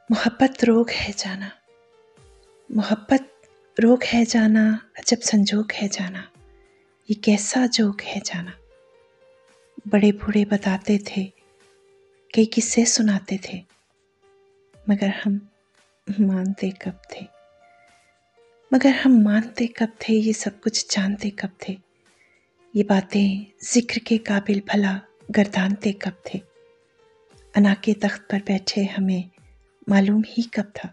मोहब्बत रोग है जाना, मोहब्बत रोग है जाना, अजब संजोग है जाना, ये कैसा जोग है जाना। बड़े बूढ़े बताते थे, कई किस्से सुनाते थे, मगर हम मानते कब थे, मगर हम मानते कब थे, ये सब कुछ जानते कब थे, ये बातें जिक्र के काबिल भला गर्दानते कब थे। अना के तख्त पर बैठे हमें मालूम ही कब था,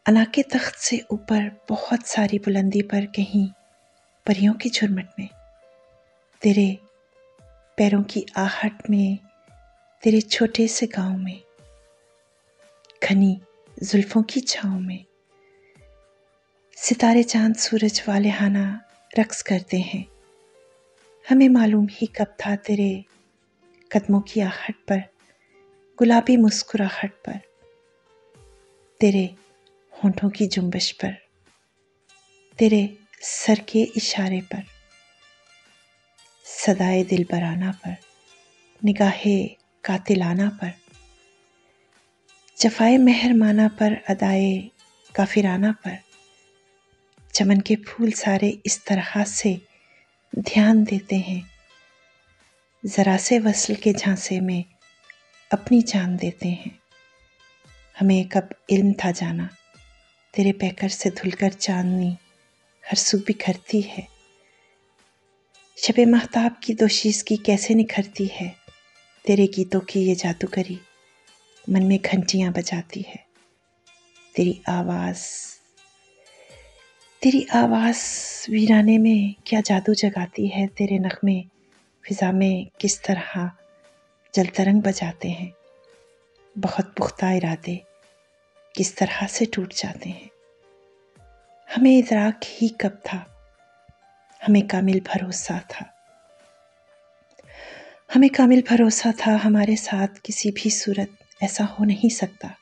अना के तख्त से ऊपर बहुत सारी बुलंदी पर कहीं परियों की झुरमुट में, तेरे पैरों की आहट में, तेरे छोटे से गांव में, घनी जुल्फों की छाँव में, सितारे चांद सूरज वालेहाना रक्स करते हैं। हमें मालूम ही कब था तेरे कदमों की आहट पर, गुलाबी मुस्कुराहट पर, तेरे होंठों की जुम्बिश पर, तेरे सर के इशारे पर, सदाए दिलबराना पर, निगाहे कातिलाना पर, जफाए मेहरमाना पर, अदाए काफिराना पर, चमन के फूल सारे इस तरह से ध्यान देते हैं, जरा से वस्ल के झांसे में अपनी जान देते हैं। हमें कब इल्म था जाना, तेरे पैकर से धुलकर चांदनी हर सू बिखरती है, शबे महताब की दोशीज़गी कैसे निखरती है, तेरे गीतों की ये जादूगरी मन में घंटियां बजाती है। तेरी आवाज़ वीराने में क्या जादू जगाती है, तेरे नगमे फिज़ा में किस तरह जल तरंग बजाते हैं। बहुत पुख्ता इरादे किस तरह से टूट जाते हैं। हमें इदराक ही कब था, हमें कामिल भरोसा था, हमें कामिल भरोसा था, हमारे साथ किसी भी सूरत ऐसा हो नहीं सकता।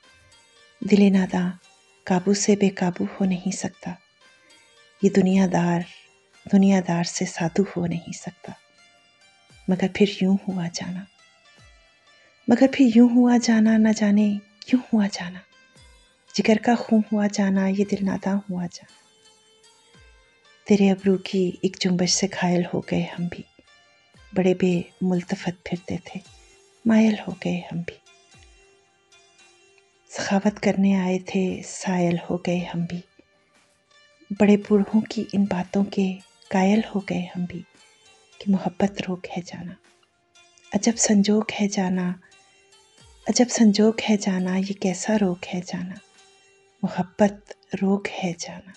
दिले नादां काबू से बेकाबू हो नहीं सकता, ये दुनियादार से साधु हो नहीं सकता। मगर फिर यूं हुआ जाना, मगर फिर यूं हुआ जाना, न जाने क्यों हुआ जाना, जिगर का खून हुआ जाना, ये दिल नादां हुआ जाना। तेरे अबरू की एक जुम्बश से घायल हो गए हम भी, बड़े बेमुल्तफत फिरते थे, मायल हो गए हम भी। सखावत करने आए थे, सायल हो गए हम भी, बड़े बूढ़ों की इन बातों के कायल हो गए हम भी, कि मोहब्बत रोग है जाना, अजब संजोग है जाना, अजब संजोग है जाना, ये कैसा रोग है जाना, मोहब्बत रोग है जाना।